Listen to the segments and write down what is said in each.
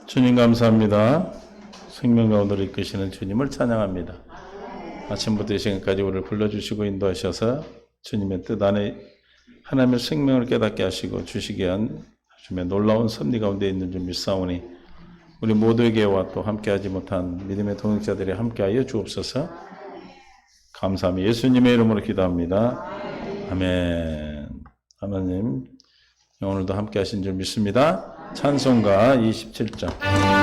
주님 감사합니다. 생명 가운데로 이끄시는 주님을 찬양합니다. 아침부터 이 시간까지 우리를 불러주시고 인도하셔서 주님의 뜻 안에 하나님의 생명을 깨닫게 하시고 주시게 한 주님의 놀라운 섭리 가운데 있는 줄 믿사오니 우리 모두에게와 또 함께하지 못한 믿음의 동역자들이 함께하여 주옵소서. 감사합니다. 예수님의 이름으로 기도합니다. 아멘. 하나님 오늘도 함께하신 줄 믿습니다. 찬송가 27장.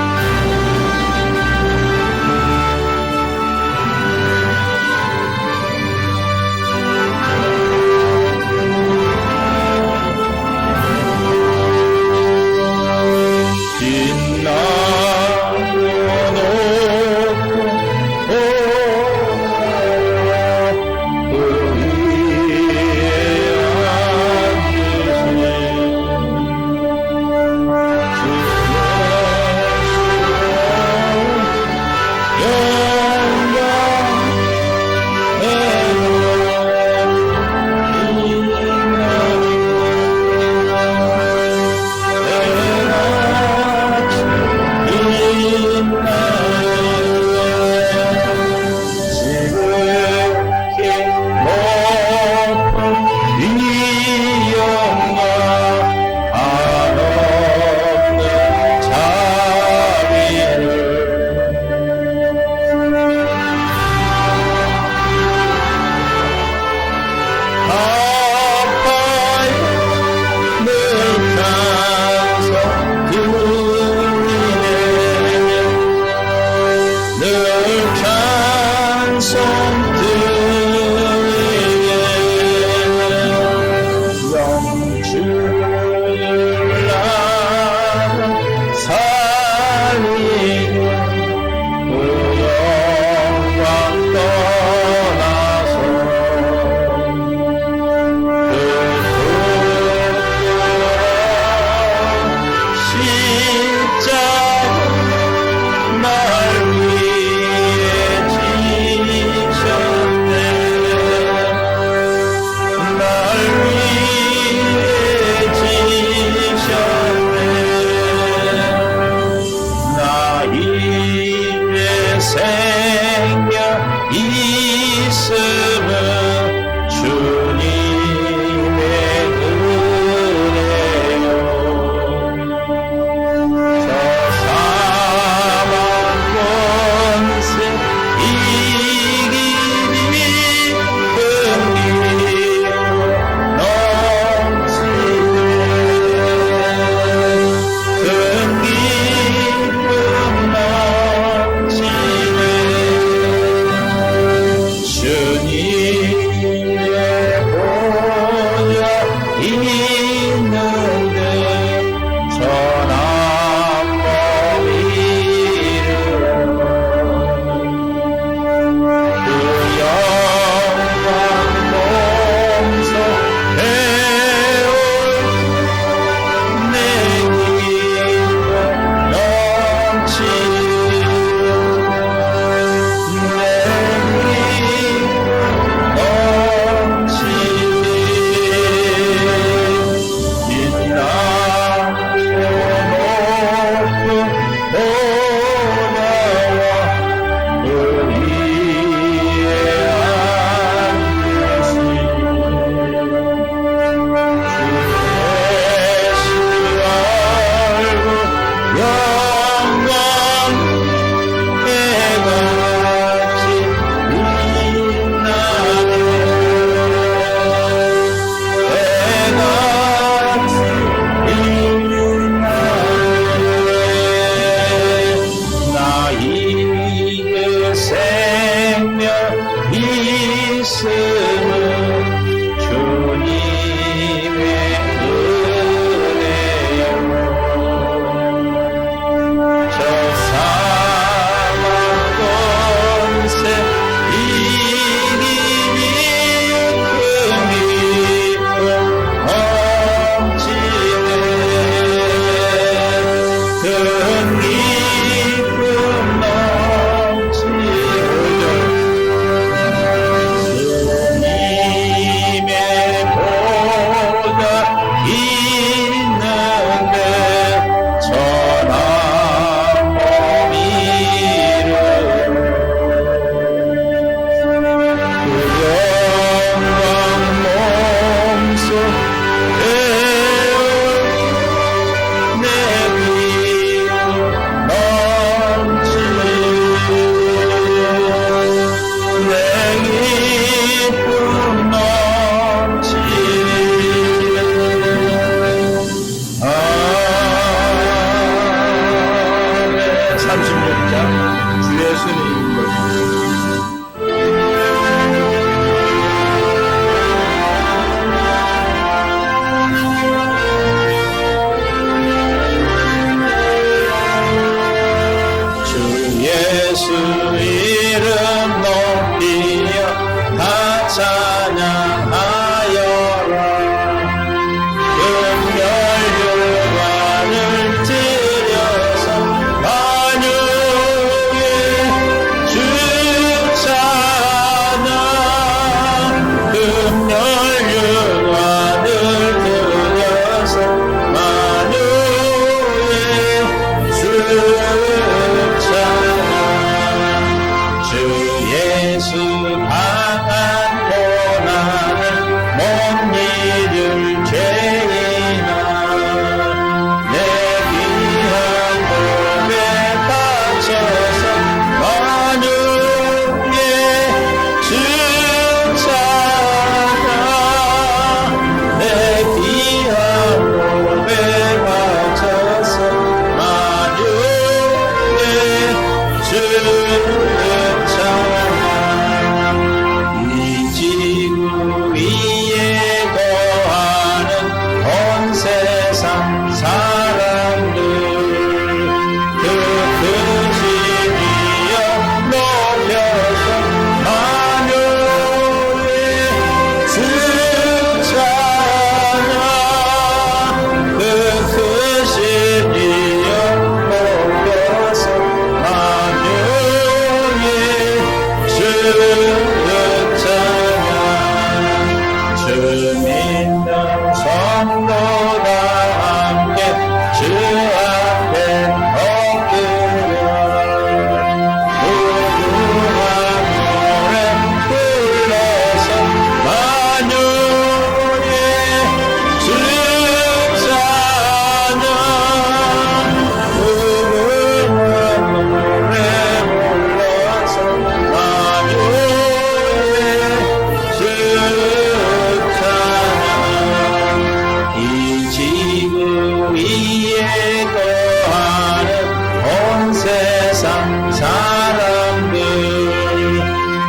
세상 사람들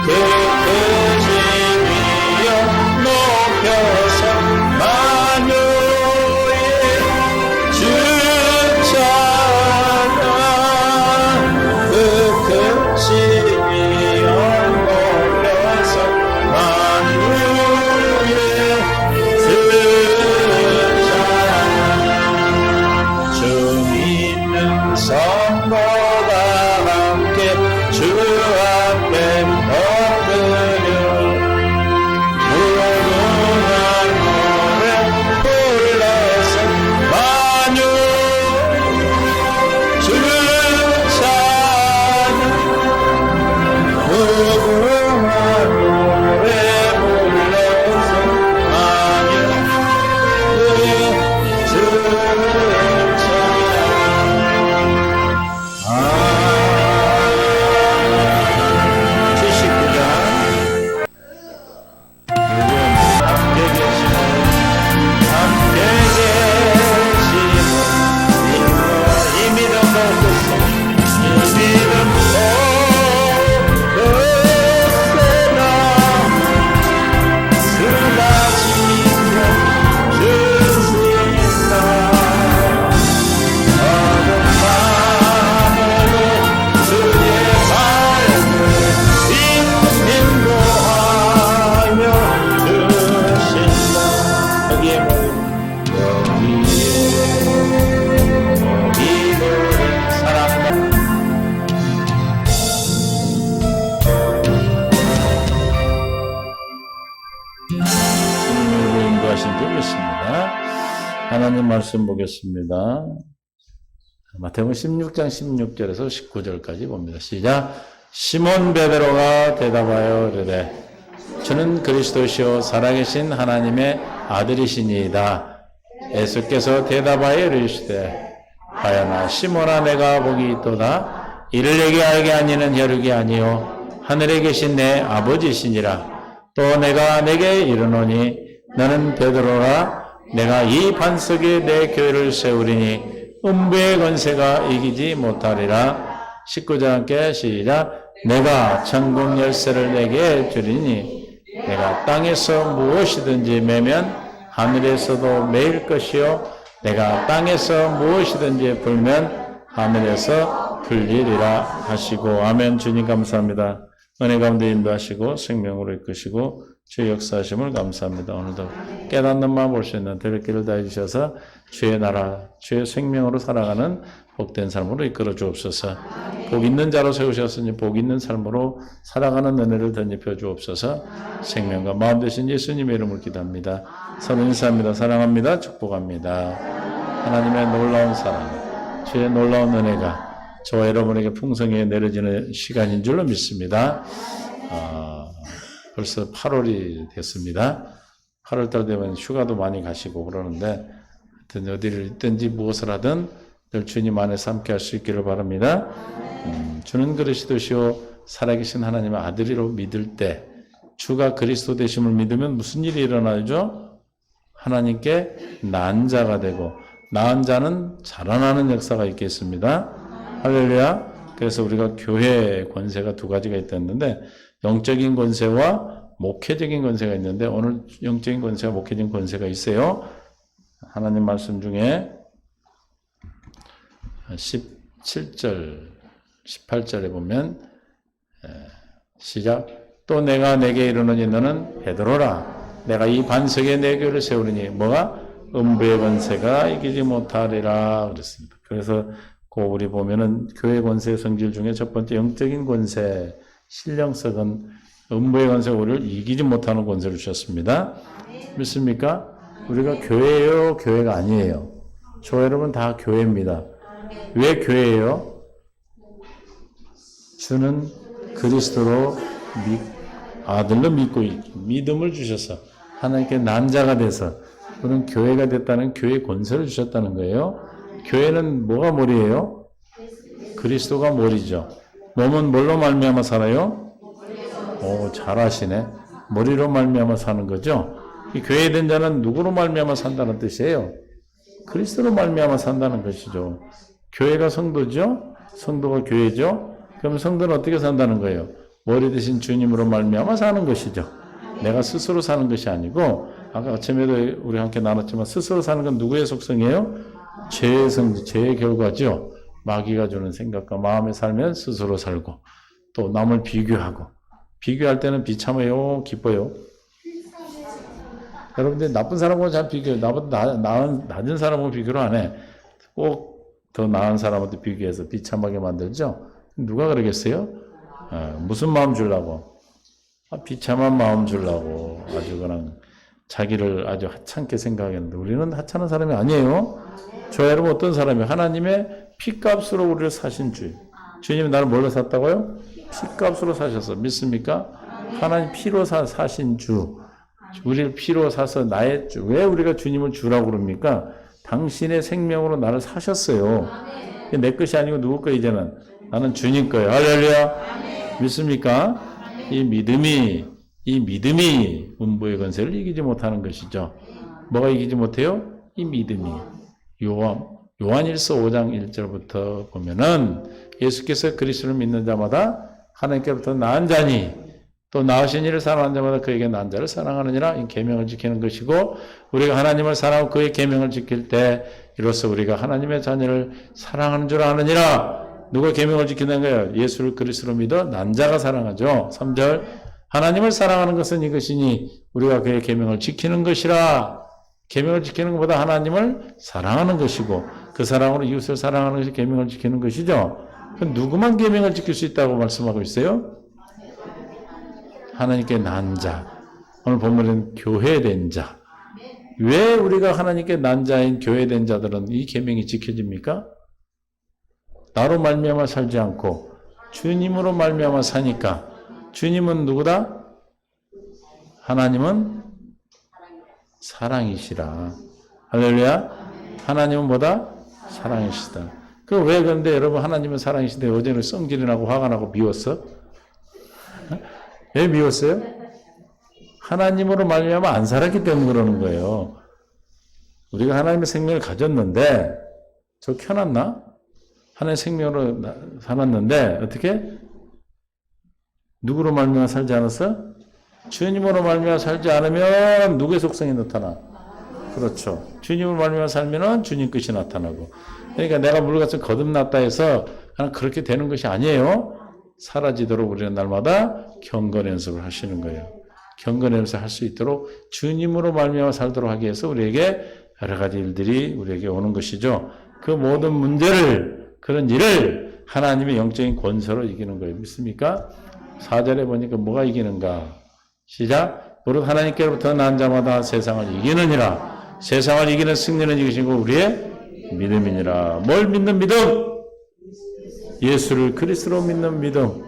그 크신 위엄 높여서 만유의 주 찬양 그 크신 위엄 높여서 만유의 주 찬양 주 믿는 성도가 함께 주 앞에 엎드려 무궁한 노래 불러서 만유 주 찬양 무궁한 노래 불러서 만유 주 하나님 말씀 보겠습니다. 마태복음 16장 16절에서 19절까지 봅니다. 시작. 시몬 베드로가 대답하여 이르되 주는 그리스도시요 살아계신 하나님의 아들이시니이다. 예수께서 대답하여 이르시되 하여나 시몬아 내가 복이 있도다. 이를 내게 알게 하니는 혈육이 아니요 하늘에 계신 내 아버지시니라. 또 내가 내게 이르노니 너는 베드로라. 내가 이 반석에 내 교회를 세우리니 음부의 권세가 이기지 못하리라. 19절 함께 시작. 내가 천국 열쇠를 내게 주리니 내가 땅에서 무엇이든지 매면 하늘에서도 매일 것이요 내가 땅에서 무엇이든지 풀면 하늘에서 풀리리라 하시고. 아멘. 주님 감사합니다. 은혜 가운데 인도하시고 생명으로 이끄시고 주의 역사하심을 감사합니다. 오늘도 깨닫는 마음 볼 수 있는 들을 다해 주셔서 주의 나라, 주의 생명으로 살아가는 복된 삶으로 이끌어 주옵소서. 복 있는 자로 세우셨으니 복 있는 삶으로 살아가는 은혜를 덧입혀 주옵소서. 생명과 마음 되신 예수님의 이름을 기도합니다. 서로 인사합니다. 사랑합니다. 축복합니다. 하나님의 놀라운 사랑, 주의 놀라운 은혜가 저와 여러분에게 풍성하게 내려지는 시간인 줄로 믿습니다. 벌써 8월이 됐습니다. 8월달 되면 휴가도 많이 가시고 그러는데 하여튼 어디를 있든지 무엇을 하든 늘 주님 안에서 함께 할 수 있기를 바랍니다. 주는 그리스도시요 살아계신 하나님의 아들이로 믿을 때 주가 그리스도 되심을 믿으면 무슨 일이 일어나죠? 하나님께 난 자가 되고 나은 자는 자라나는 역사가 있겠습니다. 할렐루야. 그래서 우리가 교회 권세가 두 가지가 있다는데 영적인 권세와 목회적인 권세가 있는데 오늘 영적인 권세와 목회적인 권세가 있어요. 하나님 말씀 중에 17절, 18절에 보면 시작. 또 내가 내게 이르노니 너는 베드로라. 내가 이 반석에 내 교회를 세우리니 뭐가? 음부의 권세가 이기지 못하리라 그랬습니다. 그래서 우리 보면은 교회 권세 성질 중에 첫 번째 영적인 권세, 신령석은 음부의 권세가 우리를 이기지 못하는 권세를 주셨습니다. 믿습니까? 우리가 교회예요? 교회가 아니에요? 저 여러분 다 교회입니다. 왜 교회예요? 주는 그리스도로 아들로 믿고 믿음을 주셔서 하나님께 난자가 돼서 그런 교회가 됐다는 교회 권세를 주셨다는 거예요. 교회는 뭐가 머리예요? 그리스도가 머리죠. 몸은 뭘로 말미암아 살아요? 오, 잘하시네. 머리로 말미암아 사는 거죠. 이 교회 된 자는 누구로 말미암아 산다는 뜻이에요? 그리스도로 말미암아 산다는 것이죠. 교회가 성도죠. 성도가 교회죠. 그럼 성도는 어떻게 산다는 거예요? 머리 대신 주님으로 말미암아 사는 것이죠. 내가 스스로 사는 것이 아니고 아까 아침에도 우리 함께 나눴지만 스스로 사는 건 누구의 속성이에요? 죄의 성질, 죄의 결과죠. 마귀가 주는 생각과 마음에 살면 스스로 살고 또 남을 비교하고 비교할 때는 비참해요? 기뻐요? 여러분들 나쁜 사람하고 잘 비교해요. 나보다 낮은 사람하고 비교를 안 해. 꼭 더 나은 사람한테 비교해서 비참하게 만들죠? 누가 그러겠어요? 무슨 마음 주려고? 비참한 마음 주려고 아주 그냥 자기를 아주 하찮게 생각했는데 우리는 하찮은 사람이 아니에요. 저 여러분 어떤 사람이에요? 하나님의 피값으로 우리를 사신 주. 주님이 나를 뭘로 샀다고요? 피값으로 사셨어. 믿습니까? 하나님 피로 사신 주. 우리를 피로 사서 나의 주. 왜 우리가 주님을 주라고 그럽니까? 당신의 생명으로 나를 사셨어요. 내 것이 아니고 누구 거 이제는? 나는 주님 거예요. 할렐루야. 믿습니까? 이 믿음이 음부의 권세를 이기지 못하는 것이죠. 뭐가 이기지 못해요? 이 믿음이. 요한일서 5장 1절부터 보면은 예수께서 그리스도를 믿는 자마다 하나님께로부터 낳은 자니 또 낳으신 이를 사랑하는 자마다 그에게 낳은 자를 사랑하느니라. 이 계명을 지키는 것이고 우리가 하나님을 사랑하고 그의 계명을 지킬 때 이로써 우리가 하나님의 자녀를 사랑하는 줄 아느니라. 누가 계명을 지킨다는 거예요? 예수를 그리스도로 믿어 난 자가 사랑하죠. 3절 하나님을 사랑하는 것은 이것이니 우리가 그의 계명을 지키는 것이라. 계명을 지키는 것보다 하나님을 사랑하는 것이고 그 사랑으로 이웃을 사랑하는 것이 계명을 지키는 것이죠. 누구만 계명을 지킬 수 있다고 말씀하고 있어요? 하나님께 난 자. 오늘 본문은 교회된 자. 왜 우리가 하나님께 난 자인 교회된 자들은 이 계명이 지켜집니까? 나로 말미암아 살지 않고 주님으로 말미암아 사니까. 주님은 누구다? 하나님은 사랑이시라. 할렐루야. 하나님은 뭐다? 사랑이시다. 왜 그런데 여러분 하나님은 사랑이신데 어제는 성질이 나고 화가 나고 미웠어? 왜 미웠어요? 하나님으로 말미암아 안 살았기 때문에 그러는 거예요. 우리가 하나님의 생명을 가졌는데 저 켜놨나? 하나님의 생명으로 살았는데 어떻게? 누구로 말미암아 살지 않았어? 주님으로 말미암아 살지 않으면 누구의 속성이 나타나? 그렇죠. 주님으로 말미암아 살면은 주님 뜻이 나타나고. 그러니까 내가 물같이 거듭났다 해서 그냥 그렇게 되는 것이 아니에요. 사라지도록 우리는 날마다 경건 연습을 하시는 거예요. 경건 연습을 할 수 있도록 주님으로 말미암아 살도록 하기 위해서 우리에게 여러 가지 일들이 우리에게 오는 것이죠. 그 모든 문제를 그런 일을 하나님의 영적인 권세로 이기는 거예요. 믿습니까? 4절에 보니까 뭐가 이기는가? 시작. 무릇 하나님께로부터 난 자마다 세상을 이기느니라. 세상을 이기는 승리는 이것이고 우리의 믿음이니라. 뭘 믿는 믿음? 예수를 그리스도로 믿는 믿음.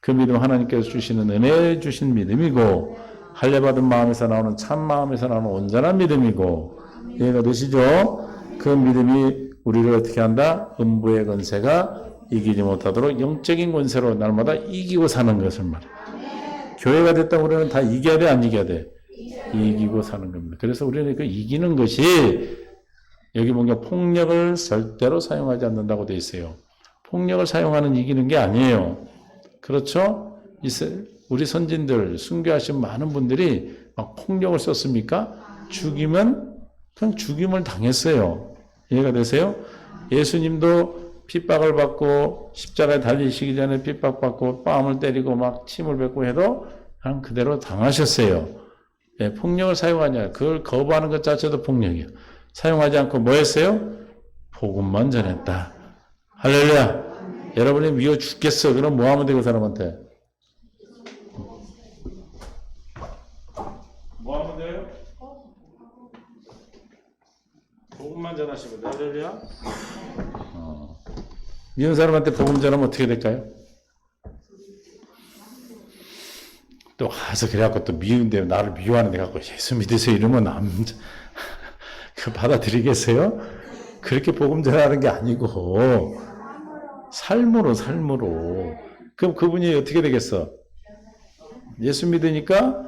그 믿음 하나님께서 주시는 은혜 주신 믿음이고 할례받은 마음에서 나오는 참 마음에서 나오는 온전한 믿음이고 이해가 되시죠? 그 믿음이 우리를 어떻게 한다? 음부의 권세가 이기지 못하도록 영적인 권세로 날마다 이기고 사는 것을 말해요. 교회가 됐다고 우리는 다 이겨야 돼, 안 이겨야 돼? 이기고 사는 겁니다. 그래서 우리는 그 이기는 것이 여기 보니까 폭력을 절대로 사용하지 않는다고 되어 있어요. 폭력을 사용하는 이기는 게 아니에요. 그렇죠? 우리 선진들, 순교하신 많은 분들이 막 폭력을 썼습니까? 죽이면 그냥 죽임을 당했어요. 이해가 되세요? 예수님도 핍박을 받고 십자가에 달리시기 전에 핍박받고 뺨을 때리고 막 침을 뱉고 해도 그냥 그대로 당하셨어요. 네, 폭력을 사용하냐? 그걸 거부하는 것 자체도 폭력이에요. 사용하지 않고 뭐 했어요? 복음만 전했다. 할렐루야. 여러분이 미워 죽겠어. 그럼 뭐 하면 돼, 그 사람한테? 뭐 하면 돼요? 복음만 전하시면 돼. 할렐루야. 미운 사람한테 복음 전하면 어떻게 될까요? 또 가서 그래갖고 또 미운데 나를 미워하는데 갖고 예수 믿으세요 이러면 그 받아들이겠어요? 그렇게 복음 전하는 게 아니고 삶으로 그럼 그분이 어떻게 되겠어? 예수 믿으니까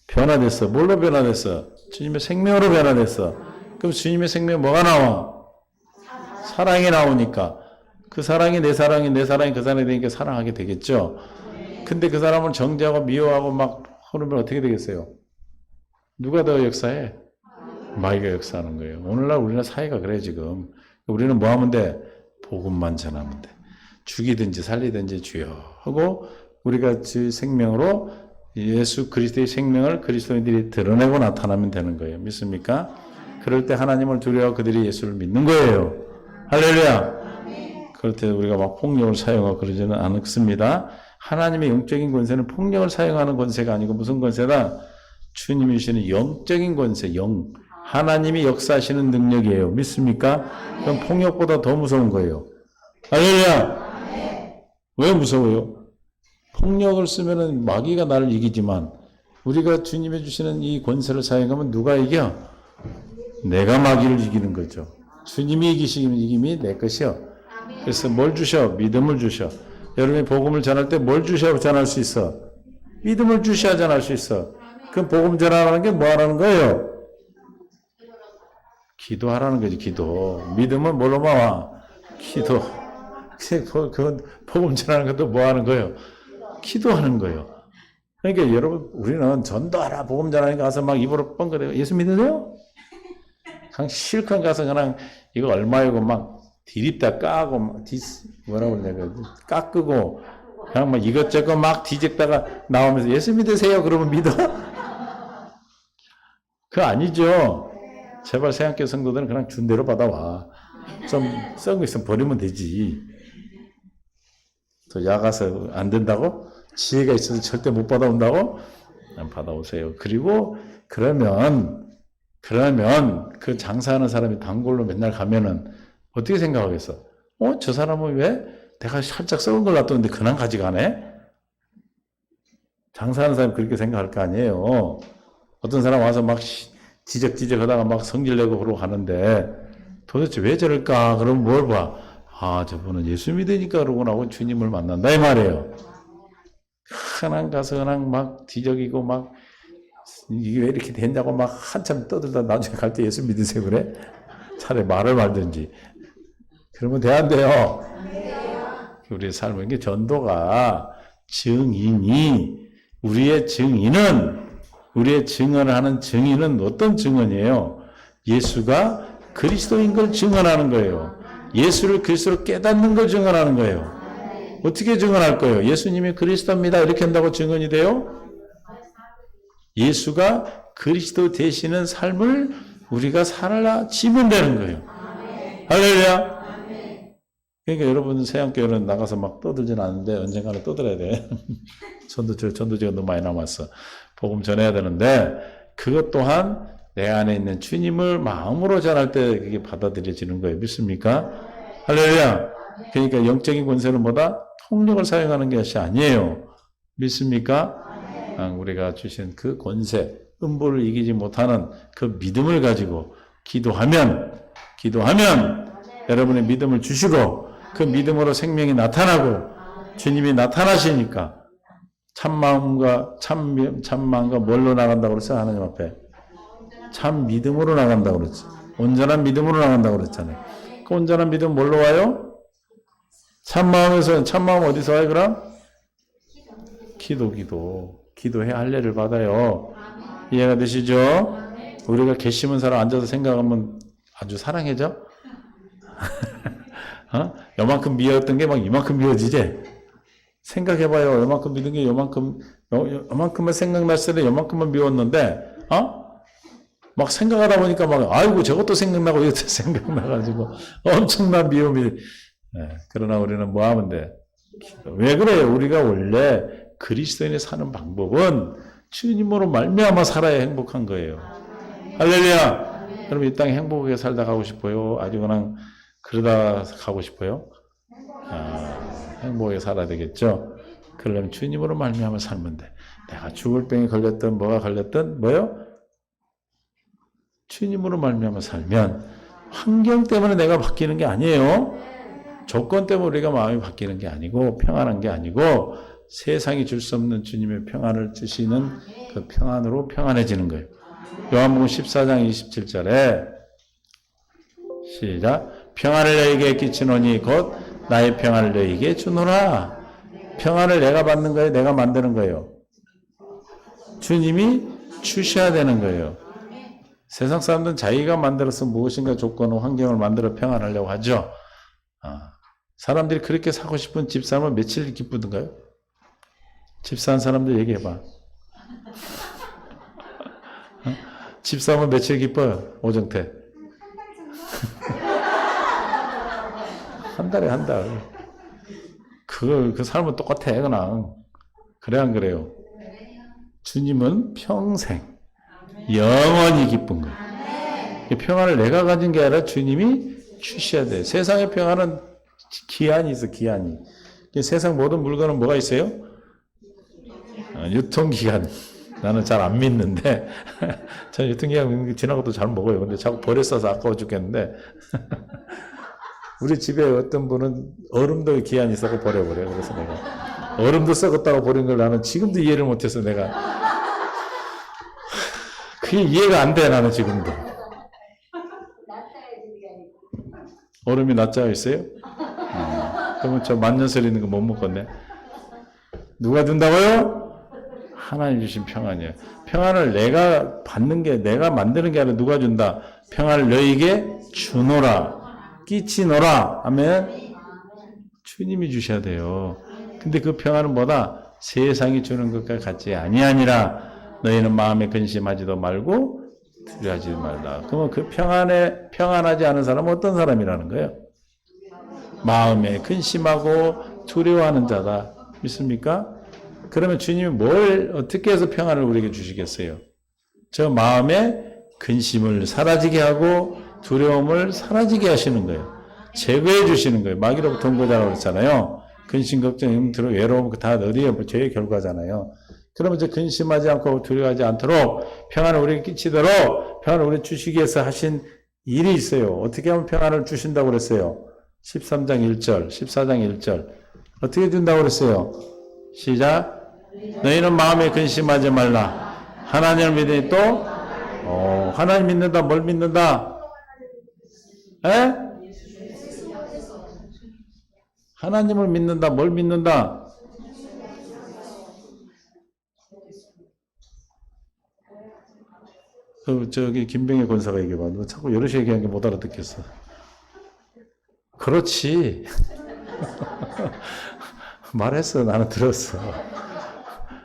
변화됐어. 뭘로 변화됐어? 주님의 생명으로 변화됐어. 그럼 주님의 생명에 뭐가 나와? 사랑이 나오니까 그 사랑이 내 사랑이 내 사랑이 그 사랑이 되니까 사랑하게 되겠죠. 근데 그 사람을 정죄하고 미워하고 막 하면 어떻게 되겠어요? 누가 더 역사해? 마귀가 역사하는 거예요. 오늘날 우리나라 사회가 그래 지금. 우리는 뭐 하면 돼? 복음만 전하면 돼. 죽이든지 살리든지 주여 하고 우리가 그 생명으로 예수 그리스도의 생명을 그리스도인들이 드러내고 나타나면 되는 거예요. 믿습니까? 그럴 때 하나님을 두려워 그들이 예수를 믿는 거예요. 할렐루야. 그럴 때 우리가 막 폭력을 사용하고 그러지는 않습니다. 하나님의 영적인 권세는 폭력을 사용하는 권세가 아니고 무슨 권세다? 주님이 주시는 영적인 권세, 영. 하나님이 역사하시는 능력이에요. 믿습니까? 그럼 폭력보다 더 무서운 거예요. 할렐루야! 왜 무서워요? 폭력을 쓰면은 마귀가 나를 이기지만 우리가 주님이 주시는 이 권세를 사용하면 누가 이겨? 내가 마귀를 이기는 거죠. 주님이 이기시면 이김이 내 것이요. 그래서 뭘 주셔? 믿음을 주셔. 여러분이 복음을 전할 때 뭘 주셔야 전할 수 있어? 믿음을 주셔야 전할 수 있어. 그럼 복음 전하라는 게 뭐 하라는 거예요? 기도하라는 거지, 기도. 믿음은 뭘로 나와? 기도. 그 복음 전하는 것도 뭐 하는 거예요? 기도하는 거예요. 그러니까 여러분, 우리는 전도하라, 복음 전하니까 가서 막 입으로 뻥거려요. 예수 믿으세요? 그냥 실컷 가서 그냥 이거 얼마이고 막 디립다 까고 막 뭐라고 그러냐, 깎고 그냥 막 이것저것 막 뒤집다가 나오면서 예수 믿으세요? 그러면 믿어? 그거 아니죠. 제발 생각해 성도들은 그냥 준 대로 받아와. 좀 썩은 거 있으면 버리면 되지. 또 야가서 안 된다고? 지혜가 있어서 절대 못 받아온다고? 받아오세요. 그리고 그러면 그 장사하는 사람이 단골로 맨날 가면은 어떻게 생각하겠어? 저 사람은 왜 내가 살짝 썩은 걸 놔뒀는데 그냥 가져가네? 장사하는 사람이 그렇게 생각할 거 아니에요. 어떤 사람 와서 막 지적지적 하다가 막 성질내고 그러고 가는데 도대체 왜 저럴까? 그럼 뭘 봐? 저분은 예수 믿으니까 그러고 나고 주님을 만난다 이 말이에요. 그냥 가서 그냥 막 뒤적이고 막 이게 왜 이렇게 됐냐고 막 한참 떠들다 나중에 갈 때 예수 믿으세요 그래? 차라리 말을 말든지. 그러면 돼 안 돼요? 우리의 삶은 게 전도가 우리의 증언을 하는 증인은 어떤 증언이에요? 예수가 그리스도인 걸 증언하는 거예요. 예수를 그리스도로 깨닫는 걸 증언하는 거예요. 어떻게 증언할 거예요? 예수님이 그리스도입니다. 이렇게 한다고 증언이 돼요? 예수가 그리스도 되시는 삶을 우리가 살아지면 되는 거예요. 할렐루야! 그러니까 여러분 새한교회는 나가서 막 떠들진 않는데 언젠가는 떠들어야 돼. 전도지가 너무 많이 남았어. 복음 전해야 되는데 그것 또한 내 안에 있는 주님을 마음으로 전할 때 그게 받아들여지는 거예요. 믿습니까? 할렐루야! 그러니까 영적인 권세는 뭐다? 폭력을 사용하는 것이 아니에요. 믿습니까? 우리가 주신 그 권세, 음보를 이기지 못하는 그 믿음을 가지고 기도하면 여러분의 믿음을 주시고 그 믿음으로 생명이 나타나고 주님이 나타나시니까 참마음과 뭘로 나간다고 그랬어요? 하나님 앞에 참 믿음으로 나간다고 그랬지. 온전한 믿음으로 나간다고 그랬잖아요. 그 온전한 믿음 뭘로 와요? 참마음 어디서 와요 그럼? 기도해 할례를 받아요. 이해가 되시죠? 우리가 괘씸한 사람 앉아서 생각하면 아주 사랑해져? 요만큼 미웠던 게 막 이만큼 미워지지? 생각해봐요. 요만큼 미운 게 요만큼만 생각났을 때 요만큼만 미웠는데, 막 생각하다 보니까 아이고, 저것도 생각나고 이것도 생각나가지고 엄청난 미움이. 그러나 우리는 뭐 하면 돼? 왜 그래요? 우리가 원래 그리스도인이 사는 방법은 주님으로 말미암아 살아야 행복한 거예요. 할렐루야! 그럼 이 땅에 행복하게 살다 가고 싶어요? 아주 그냥 그러다 가고 싶어요? 행복하게 살아야 되겠죠? 그러려면 주님으로 말미암아 살면 돼. 내가 죽을 병에 걸렸든 뭐가 걸렸든 뭐요? 주님으로 말미암아 살면 환경 때문에 내가 바뀌는 게 아니에요. 조건 때문에 우리가 마음이 바뀌는 게 아니고 평안한 게 아니고 세상이 줄 수 없는 주님의 평안을 주시는 그 평안으로 평안해지는 거예요. 요한복음 14장 27절에 시작. 평안을 너희에게 끼치노니 곧 나의 평안을 너희에게 주노라. 평안을 내가 받는 거예요? 내가 만드는 거예요? 주님이 주셔야 되는 거예요. 세상 사람들은 자기가 만들어서 무엇인가 조건을 환경을 만들어 평안하려고 하죠. 사람들이 그렇게 사고 싶은 집 사면 며칠 기쁘던가요? 집 사는 사람들 얘기해봐. 집 사면 며칠 기뻐요? 오정태. 한 달에 한 달. 그 삶은 똑같아, 그냥. 그래, 안 그래요? 주님은 평생, 영원히 기쁜 거예요. 평안을 내가 가진 게 아니라 주님이 주셔야 돼요. 세상의 평안은 기한이 있어, 기한이. 세상 모든 물건은 뭐가 있어요? 유통기한. 나는 잘 안 믿는데, 전 유통기한 지나고도 잘 먹어요. 근데 자꾸 버려 써서 아까워 죽겠는데, 우리 집에 어떤 분은 얼음도 기한이 있어서 버려버려요. 그래서 내가 얼음도 썩었다고 버린 걸 나는 지금도 이해를 못해서 내가 그게 이해가 안 돼. 나는 지금도 얼음이 낫자가 있어요? 그러면 저 만년설 있는 거 못 먹겠네. 누가 준다고요? 하나님 주신 평안이에요. 평안을 내가 받는 게, 내가 만드는 게 아니라 누가 준다? 평안을 너희에게 주노라. 끼치노라 하면 주님이 주셔야 돼요. 근데 그 평안은 뭐다? 세상이 주는 것과 같지 아니하니라. 너희는 마음에 근심하지도 말고 두려워하지 말라. 그러면 그 평안하지 않은 사람은 어떤 사람이라는 거예요? 마음에 근심하고 두려워하는 자다. 믿습니까? 그러면 주님이 뭘 어떻게 해서 평안을 우리에게 주시겠어요? 저 마음에 근심을 사라지게 하고 두려움을 사라지게 하시는 거예요. 제거해 주시는 거예요. 마귀로부터 온 거라고 그랬잖아요. 근심, 걱정, 힘들어, 외로움, 다 어디에 죄의 결과잖아요. 그러면 이제 근심하지 않고 두려워하지 않도록 평안을 우리에게 끼치도록 평안을 우리 주시기 위해서 하신 일이 있어요. 어떻게 하면 평안을 주신다고 그랬어요? 13장 1절, 14장 1절. 어떻게 준다고 그랬어요? 시작. 너희는 마음에 근심하지 말라. 하나님을 믿으니 또 하나님 믿는다. 뭘 믿는다? 에? 하나님을 믿는다. 뭘 믿는다? 저기 김병희 권사가 얘기해봐. 너 자꾸 여럿이 얘기하는 게 못 알아듣겠어. 그렇지. 말했어. 나는 들었어.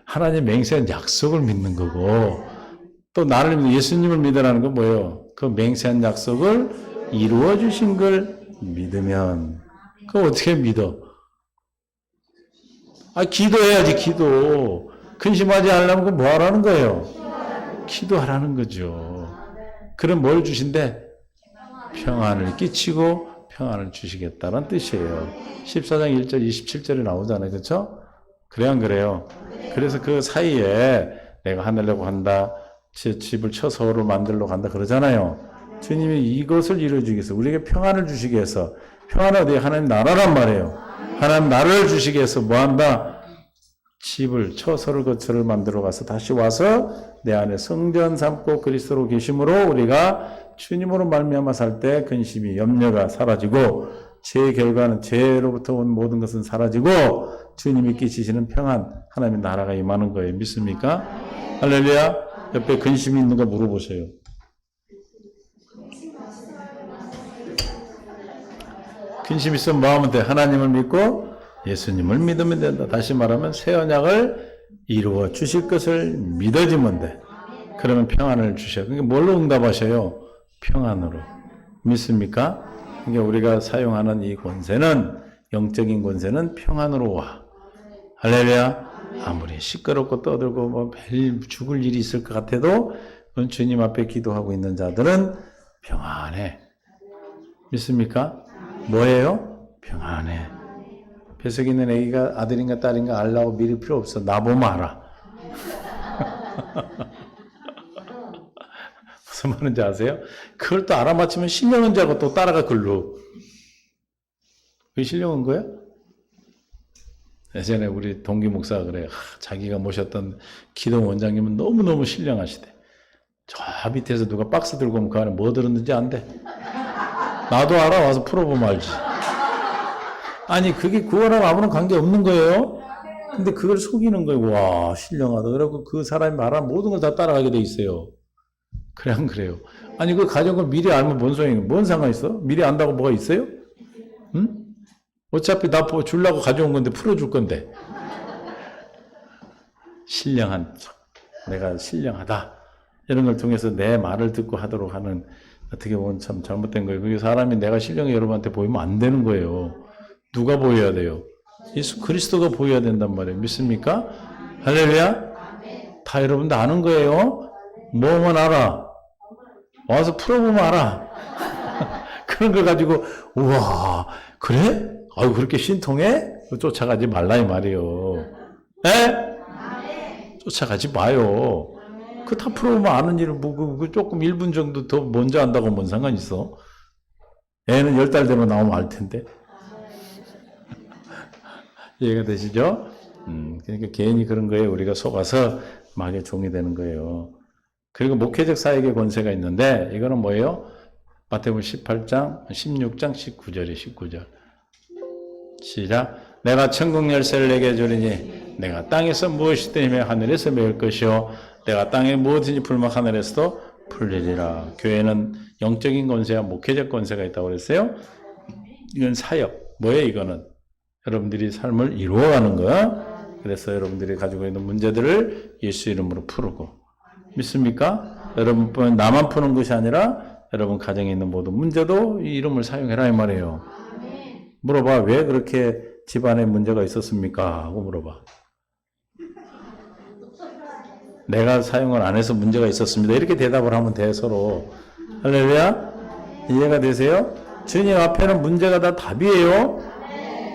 하나님 맹세한 약속을 믿는 거고, 또 나를 믿는 예수님을 믿으라는 건 뭐예요? 그 맹세한 약속을 이루어 주신 걸 믿으면, 그거 어떻게 믿어? 기도해야지, 기도. 근심하지 않으려면 그거 뭐 하라는 거예요? 기도하라는 거죠. 그럼 뭘 주신대? 평안을 끼치고 평안을 주시겠다는 뜻이에요. 14장 1절, 27절에 나오잖아요. 그렇죠? 그래, 안 그래요? 그래서 그 사이에 내가 하늘려고 한다, 집을 쳐서로 만들려고 한다 그러잖아요. 주님이 이것을 이루어주기 위해서, 우리에게 평안을 주시기 위해서, 평안은 어디? 하나님 나라란 말이에요. 하나님 나라를 주시기 위해서 뭐 한다? 집을 처서를 거처를 만들어 가서 다시 와서 내 안에 성전 삼고 그리스도로 계심으로 우리가 주님으로 말미암아 살 때 근심이 염려가 사라지고 죄의 결과는 죄로부터 온 모든 것은 사라지고 주님이 끼치시는 평안, 하나님의 나라가 임하는 거예요. 믿습니까? 할렐루야. 옆에 근심이 있는 거 물어보세요. 근심 있으면 뭐 하면 돼? 하나님을 믿고 예수님을 믿으면 된다. 다시 말하면 새 언약을 이루어 주실 것을 믿어지면 돼. 그러면 평안을 주셔요. 그러니까 뭘로 응답하셔요? 평안으로. 믿습니까? 그러니까 우리가 사용하는 이 권세는, 영적인 권세는 평안으로 와. 할렐루야. 아무리 시끄럽고 떠들고 뭐 매일 죽을 일이 있을 것 같아도 그건 주님 앞에 기도하고 있는 자들은 평안해. 믿습니까? 뭐예요? 평안해. 뱃속에 있는 애기가 아들인가 딸인가 알라고 미룰 필요 없어. 나보면 알아. 무슨 말인지 아세요? 그걸 또 알아맞히면 신령한 줄 알고 또 따라가 글로. 그게 신령한 거야? 예전에 우리 동기 목사가 그래. 자기가 모셨던 기도 원장님은 너무너무 신령하시대. 저 밑에서 누가 박스 들고 오면 그 안에 뭐 들었는지 안 돼. 나도 알아. 와서 풀어보면 알지. 아니, 그게 그거랑 아무런 관계 없는 거예요. 근데 그걸 속이는 거예요. 와, 신령하다. 그래갖고 그 사람이 말한 모든 걸 다 따라가게 돼 있어요. 그래, 안 그래요? 아니, 그 가정을 미리 알면 뭔 소용이에요? 뭔 상관 있어? 미리 안다고 뭐가 있어요? 응? 어차피 나 주려고 가져온 건데, 풀어줄 건데. 신령한 척. 내가 신령하다. 이런 걸 통해서 내 말을 듣고 하도록 하는, 어떻게 보면 참 잘못된 거예요. 그게 사람이 내가 신령히 여러분한테 보이면 안 되는 거예요. 누가 보여야 돼요? 예수 그리스도가 보여야 된단 말이에요. 믿습니까? 할렐루야? 다 여러분도 아는 거예요. 뭐만 알아. 와서 풀어보면 알아. 그런 걸 가지고 우와 그래? 아유 그렇게 신통해? 쫓아가지 말라 이 말이에요. 에? 쫓아가지 마요. 그 다 풀어보면 아는 일을 뭐 조금 1분 정도 더 먼저 한다고 뭔 상관 있어? 애는 10달 되면 나오면 알 텐데. 이해가 되시죠? 그러니까 괜히 그런 거에 우리가 속아서 마귀의 종이 되는 거예요. 그리고 목회적 사역의 권세가 있는데 이거는 뭐예요? 마태복음 18장, 16장, 19절이 19절. 시작. 내가 천국 열쇠를 내게 주리니 내가 땅에서 무엇이든 힘에 하늘에서 메울 것이요 내가 땅에 무엇이든지 풀면 하늘에서도 풀리리라. 교회는 영적인 권세와 목회적 권세가 있다고 그랬어요. 이건 사역. 뭐예요 이거는? 여러분들이 삶을 이루어가는 거야. 그래서 여러분들이 가지고 있는 문제들을 예수 이름으로 풀고. 믿습니까? 여러분뿐 나만 푸는 것이 아니라 여러분 가정에 있는 모든 문제도 이 이름을 사용해라 이 말이에요. 물어봐. 왜 그렇게 집안에 문제가 있었습니까? 하고 물어봐. 내가 사용을 안 해서 문제가 있었습니다. 이렇게 대답을 하면 돼 서로. 할렐루야? 이해가 되세요? 주님 앞에는 문제가 다 답이에요.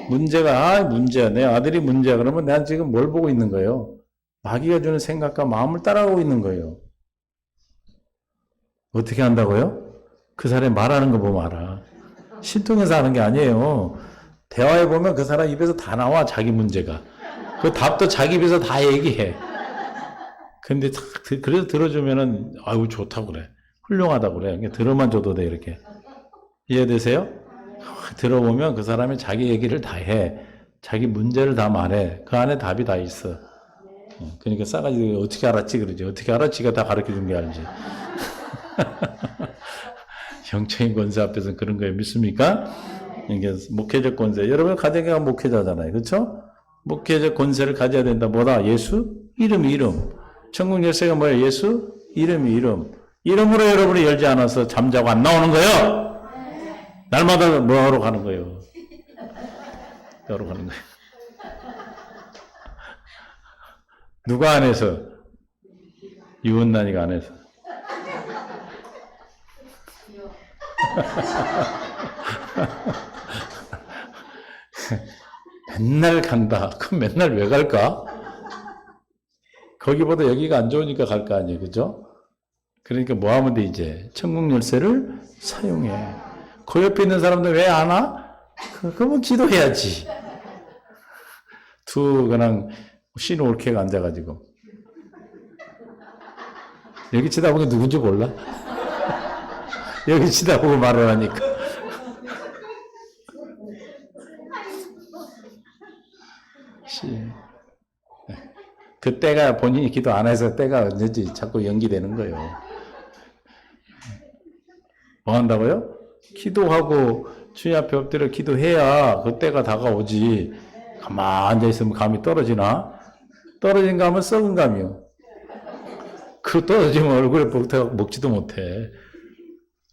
문제가 문제야. 내 아들이 문제야. 그러면 내가 지금 뭘 보고 있는 거예요? 마귀가 주는 생각과 마음을 따라가고 있는 거예요. 어떻게 한다고요? 그 사람이 말하는 거 보면 알아. 신통해서 하는 게 아니에요. 대화해 보면 그 사람 입에서 다 나와 자기 문제가. 그 답도 자기 입에서 다 얘기해. 근데 그래서 들어주면은 아유 좋다고 그래. 훌륭하다고 그래. 그냥 들어만 줘도 돼 이렇게. 이해되세요? 들어보면 그 사람이 자기 얘기를 다 해. 자기 문제를 다 말해. 그 안에 답이 다 있어. 그러니까 싸가지 어떻게 알았지 그러지. 어떻게 알았지가 다 가르쳐준 게 알지. 영적인 권세 앞에서는 그런 거예요. 믿습니까? 이게 목회적 권세. 여러분 가정가 목회자잖아요. 그렇죠? 목회적 권세를 가져야 된다. 뭐다? 예수? 이름이 이름. 천국 열쇠가 뭐예요? 예수? 이름이 이름. 이름으로 여러분이 열지 않아서 잠자고 안 나오는 거예요. 날마다 뭐하러 가는 거예요? 뭐하러 가는 거예요? 누가 안 해서? 유은난이가 안 해서. 맨날 간다. 그럼 맨날 왜 갈까? 거기보다 여기가 안 좋으니까 갈 거 아니에요. 그죠? 그러니까 뭐 하면 돼, 이제? 천국 열쇠를 사용해. 그 옆에 있는 사람들 왜 안 와? 그러면 기도해야지. 그냥 신호 올케가 앉아가지고. 여기 치다보니 누군지 몰라? 여기 치다보고 말을 하니까. 그 때가 본인이 기도 안 해서 때가 언제지 자꾸 연기되는 거예요. 뭐 한다고요? 기도하고 주님 앞에 엎드려 기도해야 그 때가 다가오지. 가만히 앉아있으면 감이 떨어지나? 떨어진 감은 썩은 감이요. 그 떨어지면 얼굴에 먹지도 못해.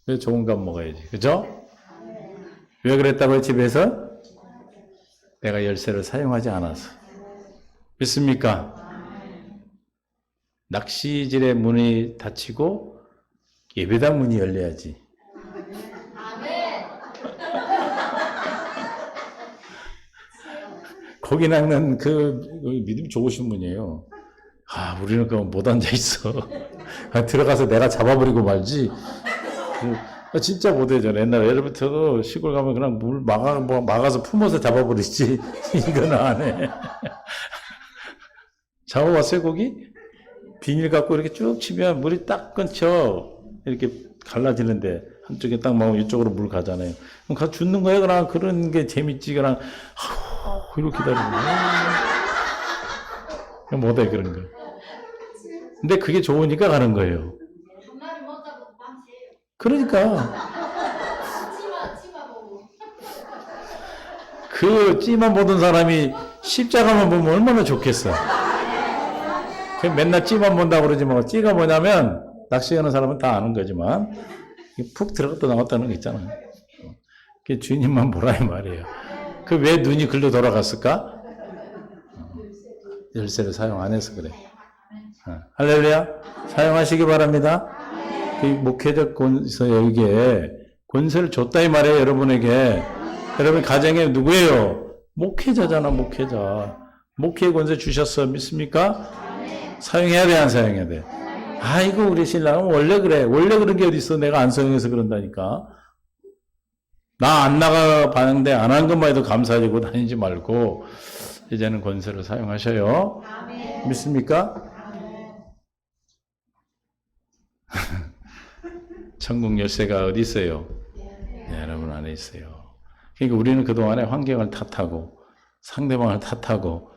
왜 좋은 감 먹어야지. 그죠? 왜 그랬다고요, 집에서? 내가 열쇠를 사용하지 않아서. 믿습니까? 낚시질의 문이 닫히고 예배당 문이 열려야지. 거기 낚는 그 믿음 좋으신 분이에요. 아, 우리는 그럼 못 앉아있어. 들어가서 내가 잡아버리고 말지. 진짜 못해요. 옛날에 예전부터도 시골 가면 그냥 물 막아서 품어서 잡아버리지. 이거는 안 해. 잡아봤어요, 고기? 비닐 갖고 이렇게 쭉 치면 물이 딱 끊쳐. 이렇게 갈라지는데 한쪽에 딱 먹으면 이쪽으로 물 가잖아요. 그럼 가서 죽는 거예요. 그냥 그런 게 재밌지. 그냥 이렇게 기다리는 거예요. 못해 그런 거. 근데 그게 좋으니까 가는 거예요. 그러니까 그 찌만 보던 사람이 십자가만 보면 얼마나 좋겠어. 맨날 찌만 본다고 그러지 뭐. 찌가 뭐냐면 낚시하는 사람은 다 아는 거지만 푹 들어갔다 나왔다는 거 있잖아요. 그게 주님만 보라 이 말이에요. 그 왜 눈이 글로 돌아갔을까? 열쇠를 사용 안 해서 그래. 할렐루야. 사용하시기 바랍니다. 그 목회적 권세 여기에 권세를 줬다 이 말이에요. 여러분에게. 여러분 가정에 누구예요? 목회자잖아. 목회자. 목회 권세 주셨어. 믿습니까? 사용해야 돼, 안 사용해야 돼? 아이고 우리 신랑은 원래 그래. 원래 그런 게 어딨어. 내가 안 사용해서 그런다니까. 나 안 나가봤는데 안 한 것만 해도 감사하고 다니지 말고 이제는 권세를 사용하셔요. 아멘. 믿습니까? 아멘. 천국 열쇠가 어디 있어요? 네, 여러분 안에 있어요. 그러니까 우리는 그동안에 환경을 탓하고 상대방을 탓하고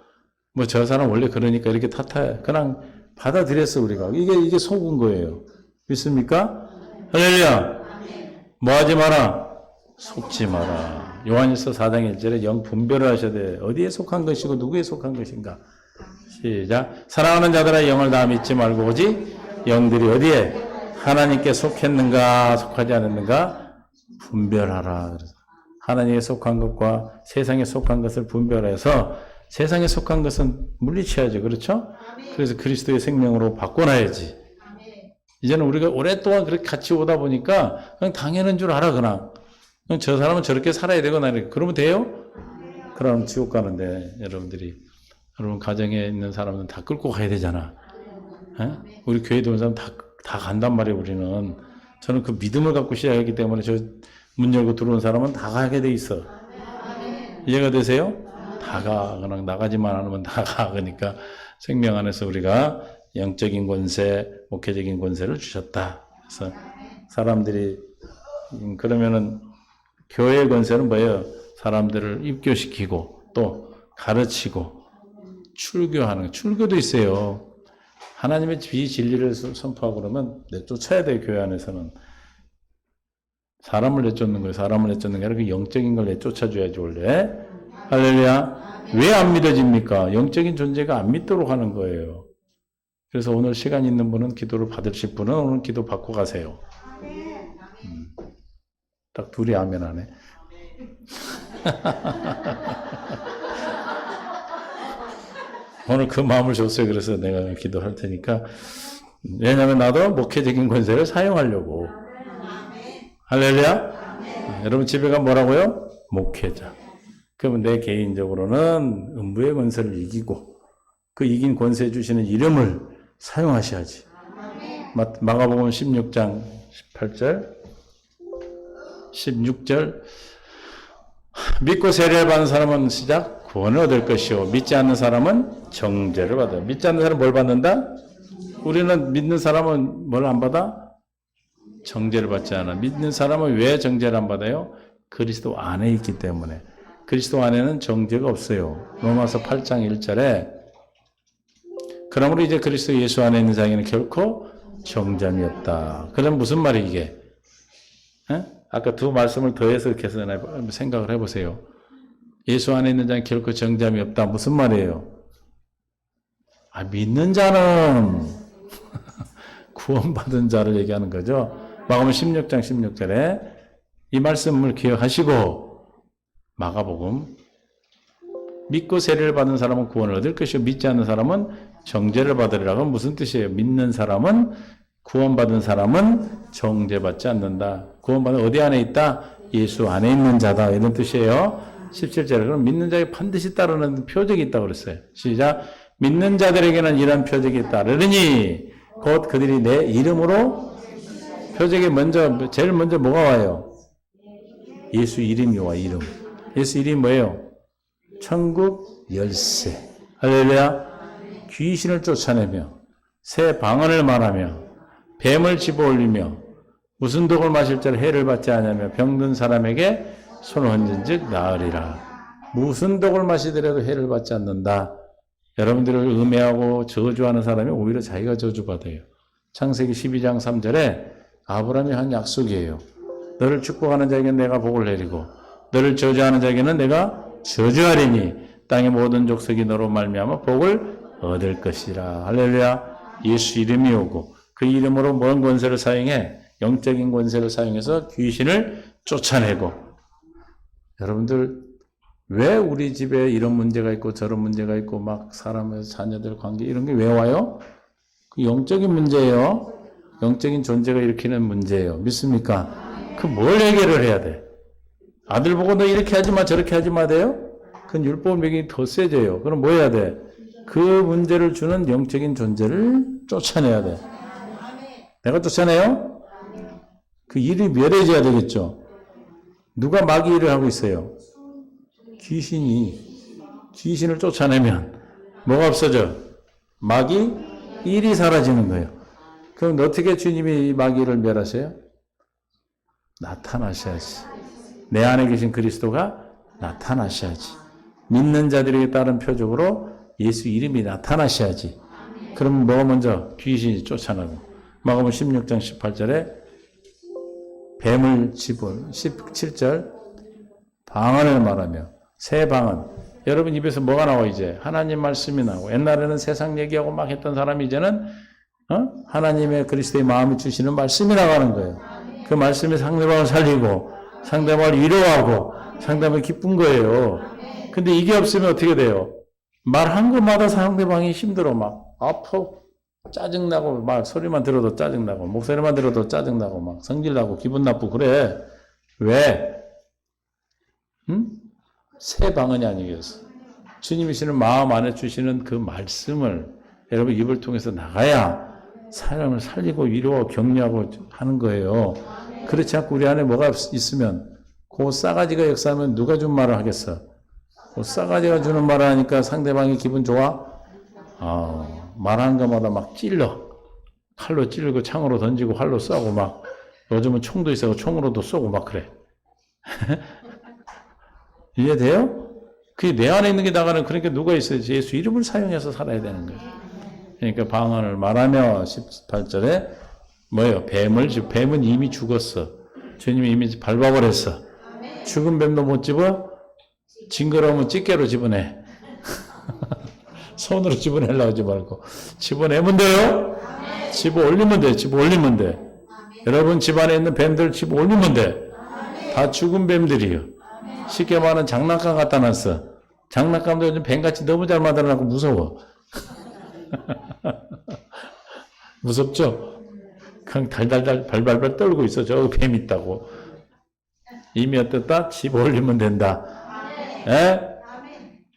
뭐 저 사람 원래 그러니까 이렇게 탓해. 그냥 받아들였어 우리가. 이게 속은 거예요. 믿습니까? 할렐루야. 뭐 하지 마라. 속지 마라. 요한일서 4장 1절에 영 분별을 하셔야 돼. 어디에 속한 것이고 누구에 속한 것인가. 시작. 사랑하는 자들아 영을 다 믿지 말고 오직 영들이 어디에 하나님께 속했는가 속하지 않았는가 분별하라. 하나님께 속한 것과 세상에 속한 것을 분별해서 세상에 속한 것은 물리쳐야죠. 그렇죠? 그래서 그리스도의 생명으로 바꿔놔야지. 이제는 우리가 오랫동안 그렇게 같이 오다 보니까 그냥 당연한 줄 알아. 그냥 저 사람은 저렇게 살아야 되거나 그러면 돼요? 그럼 지옥 가는데 여러분 가정에 있는 사람은 다 끌고 가야 되잖아. 에? 우리 교회에 들어온 사람 다 간단 말이에요. 우리는. 저는 그 믿음을 갖고 시작했기 때문에 저 문 열고 들어온 사람은 다 가게 돼 있어. 이해가 되세요? 다 가. 그냥 나가지만 않으면 다 가. 그러니까 생명 안에서 우리가 영적인 권세, 목회적인 권세를 주셨다. 그래서 사람들이 그러면은 교회의 권세는 뭐예요? 사람들을 입교시키고 또 가르치고 출교하는 출교도 있어요. 하나님의 비진리를 선포하고 그러면 내쫓아야 돼요. 교회 안에서는. 사람을 내쫓는 거예요. 사람을 내쫓는 게 아니라 그 영적인 걸 내쫓아줘야지 원래. 할렐루야. 왜 안 믿어집니까? 영적인 존재가 안 믿도록 하는 거예요. 그래서 오늘 시간 있는 분은 기도를 받으실 분은 오늘 기도 받고 가세요. 딱 둘이 아멘 하네. 오늘 그 마음을 줬어요. 그래서 내가 기도할 테니까. 왜냐하면 나도 목회적인 권세를 사용하려고. 할렐루야. 여러분 집에 가면 뭐라고요? 목회자. 그러면 내 개인적으로는 음부의 권세를 이기고 그 이긴 권세 주시는 이름을 사용하셔야지. 마가복음 16장 18절 16절 믿고 세례를 받는 사람은 시작 구원을 얻을 것이요 믿지 않는 사람은 정죄를 받아요. 믿지 않는 사람은 뭘 받는다? 우리는 믿는 사람은 뭘 안 받아? 정죄를 받지 않아. 믿는 사람은 왜 정죄를 안 받아요? 그리스도 안에 있기 때문에. 그리스도 안에는 정죄가 없어요. 로마서 8장 1절에 그러므로 이제 그리스도 예수 안에 있는 자에게는 결코 정죄함이 없다. 그럼 무슨 말이 이게? 에? 아까 두 말씀을 더해서 이렇게 생각을 해보세요. 예수 안에 있는 자는 결코 정죄함이 없다. 무슨 말이에요? 믿는 자는 구원받은 자를 얘기하는 거죠. 마가복음 16장 16절에 이 말씀을 기억하시고 마가복음 믿고 세례를 받은 사람은 구원을 얻을 것이요 믿지 않는 사람은 정죄를 받으리라. 그건 무슨 뜻이에요? 믿는 사람은 구원받은 사람은 정죄받지 않는다. 구원받은 어디 안에 있다? 예수 안에 있는 자다. 이런 뜻이에요. 17절에 그럼 믿는 자에게 반드시 따르는 표적이 있다고 그랬어요. 시작. 믿는 자들에게는 이런 표적이 따르니 곧 그들이 내 이름으로 표적에 제일 먼저 뭐가 와요? 예수 이름이 와. 이름. 예수 이름이 뭐예요? 천국 열쇠. 할렐루야. 귀신을 쫓아내며 새 방언을 말하며 뱀을 집어올리며 무슨 독을 마실 자를 해를 받지 않으며 병든 사람에게 손을 얹은즉 나으리라. 무슨 독을 마시더라도 해를 받지 않는다. 여러분들을 음해하고 저주하는 사람이 오히려 자기가 저주받아요. 창세기 12장 3절에 아브라함이 한 약속이에요. 너를 축복하는 자에게 내가 복을 내리고 너를 저주하는 자에게는 내가 저주하리니 땅의 모든 족속이 너로 말미암아 복을 얻을 것이라. 할렐루야. 예수 이름이 오고 그 이름으로 뭔 권세를 사용해? 영적인 권세를 사용해서 귀신을 쫓아내고. 여러분들 왜 우리 집에 이런 문제가 있고 저런 문제가 있고 막 사람의 자녀들 관계 이런 게 왜 와요? 그 영적인 문제예요. 영적인 존재가 일으키는 문제예요. 믿습니까? 그 뭘 해결을 해야 돼? 아들 보고 너 이렇게 하지 마 저렇게 하지 마 돼요? 그건 율법 명이 더 세져요. 그럼 뭐 해야 돼? 그 문제를 주는 영적인 존재를 쫓아내야 돼. 내가 쫓아내요? 그 일이 멸해져야 되겠죠. 누가 마귀 일을 하고 있어요? 귀신을 쫓아내면 뭐가 없어져? 마귀 일이 사라지는 거예요. 그럼 어떻게 주님이 이 마귀를 멸하세요? 나타나셔야지. 내 안에 계신 그리스도가 나타나셔야지. 믿는 자들에게 따른 표적으로 예수 이름이 나타나셔야지. 그럼 뭐가 먼저? 귀신이 쫓아나고. 마가복음 16장 18절에 뱀을 집은 17절 방언을 말하며 새 방언. 여러분 입에서 뭐가 나와 이제? 하나님 말씀이 나오고. 옛날에는 세상 얘기하고 막 했던 사람이 이제는 하나님의 그리스도의 마음이 주시는 말씀이 나가는 거예요. 그 말씀이 상대방을 살리고 상대방을 위로하고 상대방이 기쁜 거예요. 근데 이게 없으면 어떻게 돼요? 말한 것마다 상대방이 힘들어. 막 아파. 짜증나고 막 소리만 들어도 짜증나고 목소리만 들어도 짜증나고 막 성질나고 기분 나쁘고 그래. 왜? 새 방언이 아니겠어. 주님이시는 마음 안에 주시는 그 말씀을 여러분 입을 통해서 나가야 사람을 살리고 위로하고 격려하고 하는 거예요. 그렇지 않고 우리 안에 뭐가 있으면 그 싸가지가 역사하면 누가 준 말을 하겠어? 그 싸가지가 주는 말을 하니까 상대방이 기분 좋아? 말하는 것마다 막 찔러. 칼로 찌르고 창으로 던지고 활로 쏘고 막 요즘은 총도 있어서 총으로도 쏘고 막 그래. 이해돼요? 그게 내 안에 있는 게 나가는. 그러니까 누가 있어야지 예수 이름을 사용해서 살아야 되는 거예요. 그러니까 방언을 말하며 18절에 뭐예요? 뱀은 이미 죽었어. 주님이 이미 밟아버렸어. 죽은 뱀도 못 집어? 징그러우면 집게로 집어내. 손으로 집어내려고 하지 말고 집어내면 돼요. 집어 올리면 돼. 집어 올리면 돼. 여러분 집안에 있는 뱀들 집어 올리면 돼. 다 죽은 뱀들이요. 쉽게 말하면 장난감 갖다 놨어. 장난감도 요즘 뱀같이 너무 잘 만들어놨고 무서워. 무섭죠? 그냥 달달달 발발발 떨고 있어. 저 뱀 있다고. 이미 어떻다? 집어 올리면 된다. 에?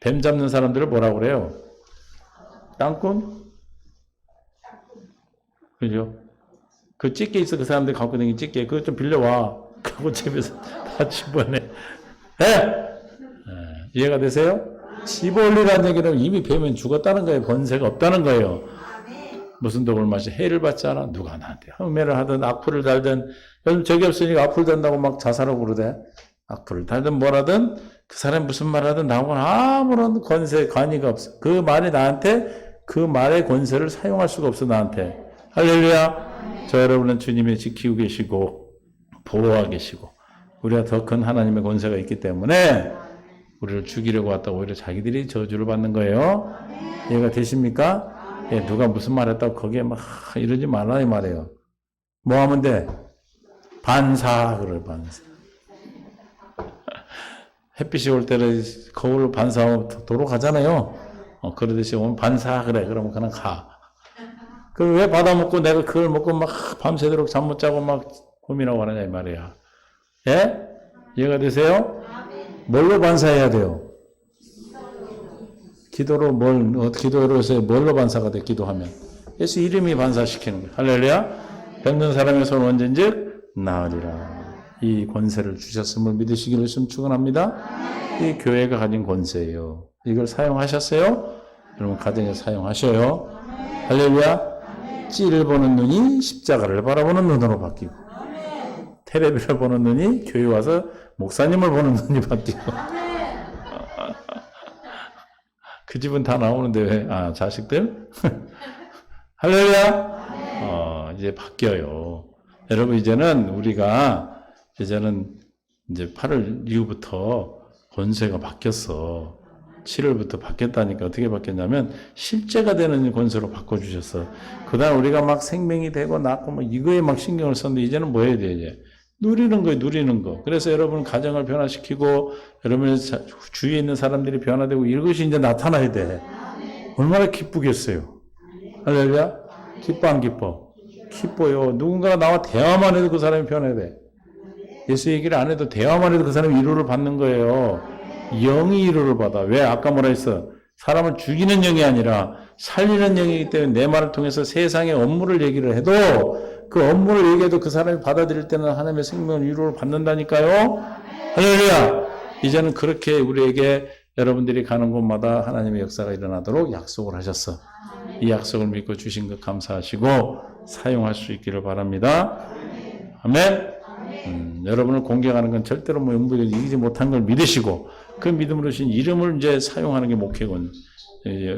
뱀 잡는 사람들을 뭐라고 그래요? 땅꾼? 그죠? 그 집게 있어. 그 사람들 갖고 다니는 집게. 그거 좀 빌려와. 그거 집에서 다 집어내. 이해가 되세요? 집어올리라는 얘기는 이미 뱀은 죽었다는 거예요. 권세가 없다는 거예요. 무슨 독을 마시 해를 받지 않아? 누가 나한테 흠매를 하든 악플을 달든. 요즘 적이 없으니까 악플 단다고 막 자살하고 그러대. 악플을 달든 뭐라든 그 사람이 무슨 말 하든 나하고는 아무런 관의가 없어. 그 말이 나한테 그 말의 권세를 사용할 수가 없어 나한테. 할렐루야. 저 여러분은 주님이 지키고 계시고 보호하고 계시고 우리가 더 큰 하나님의 권세가 있기 때문에 우리를 죽이려고 왔다고 오히려 자기들이 저주를 받는 거예요. 이해가 되십니까? 예, 누가 무슨 말 했다고 거기에 막 이러지 말라 이 말이에요. 뭐 하면 돼? 반사 그래 반사. 햇빛이 올 때는 거울로 반사하고 도로 가잖아요. 그러듯이 오면 반사 그래. 그러면 그냥 가. 그걸 왜 받아먹고 내가 그걸 먹고 막 밤새도록 잠 못 자고 막 고민하고 하느냐 이 말이야. 예? 이해가 되세요? 뭘로 반사해야 돼요? 기도로 기도로서 뭘로 반사가 돼? 기도하면 예수 이름이 반사시키는 거예요. 할렐루야. 병든 사람의 손을 얹은즉 나으리라. 이 권세를 주셨음을 믿으시기를 축원합니다. 이 교회가 가진 권세예요. 이걸 사용하셨어요? 여러분 가정에 사용하셔요. 할렐루야. 찌를 보는 눈이 십자가를 바라보는 눈으로 바뀌고 테레비를 보는 눈이 교회 와서 목사님을 보는 눈이 바뀌고 그 집은 다 나오는데 왜? 아, 자식들? 할렐루야! 이제 바뀌어요. 여러분, 이제는 우리가, 이제는 이제 8월 이후부터 권세가 바뀌었어. 7월부터 바뀌었다니까. 어떻게 바뀌었냐면, 실제가 되는 권세로 바꿔주셨어. 그 다음 우리가 막 생명이 되고 낳고 막 이거에 막 신경을 썼는데, 이제는 뭐 해야 돼, 이제? 누리는 거예요, 누리는 거. 그래서 여러분 가정을 변화시키고, 여러분의 주위에 있는 사람들이 변화되고, 이것이 이제 나타나야 돼. 얼마나 기쁘겠어요. 할렐루야? 기뻐, 안 기뻐? 기뻐요. 누군가가 나와 대화만 해도 그 사람이 변해야 돼. 예수 얘기를 안 해도 대화만 해도 그 사람이 위로를 받는 거예요. 영이 위로를 받아. 왜? 아까 뭐라 했어? 사람을 죽이는 영이 아니라 살리는 영이기 때문에 내 말을 통해서 세상의 업무를 얘기를 해도 그 업무를 얘기해도 그 사람이 받아들일 때는 하나님의 생명을 위로를 받는다니까요. 할렐루야! 이제는 그렇게 우리에게 여러분들이 가는 곳마다 하나님의 역사가 일어나도록 약속을 하셨어. 이 약속을 믿고 주신 것 감사하시고 사용할 수 있기를 바랍니다. 아멘. 여러분을 공격하는 건 절대로 뭐 영부에 이기지 못한 걸 믿으시고 그 믿음으로 신 이름을 이제 사용하는 게 목회권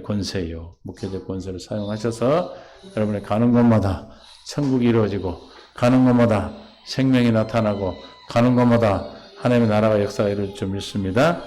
권세예요. 목회적 권세를 사용하셔서 여러분이 가는 곳마다 천국이 이루어지고 가는 곳마다 생명이 나타나고 가는 곳마다 하나님의 나라가 역사가 이루어질 줄 믿습니다.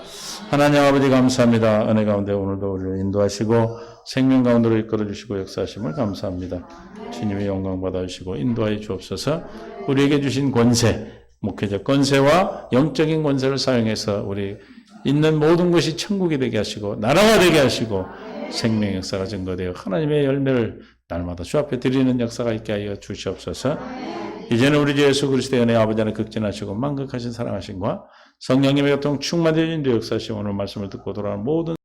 하나님 아버지 감사합니다. 은혜 가운데 오늘도 우리를 인도하시고 생명 가운데로 이끌어 주시고 역사하심을 감사합니다. 주님의 영광 받아주시고 인도하여 주옵소서. 우리에게 주신 권세, 목회적 권세와 영적인 권세를 사용해서 우리 있는 모든 것이 천국이 되게 하시고 나라가 되게 하시고 생명 역사가 증거되어 하나님의 열매를 날마다 주 앞에 드리는 역사가 있게 하여 주시옵소서. 이제는 우리 주 예수 그리스도의 은혜 아버지 안에 극진하시고 만극하신 사랑하심과 성령님의 교통 충만되어 인도 역사하시고 오늘 말씀을 듣고 돌아오는 모든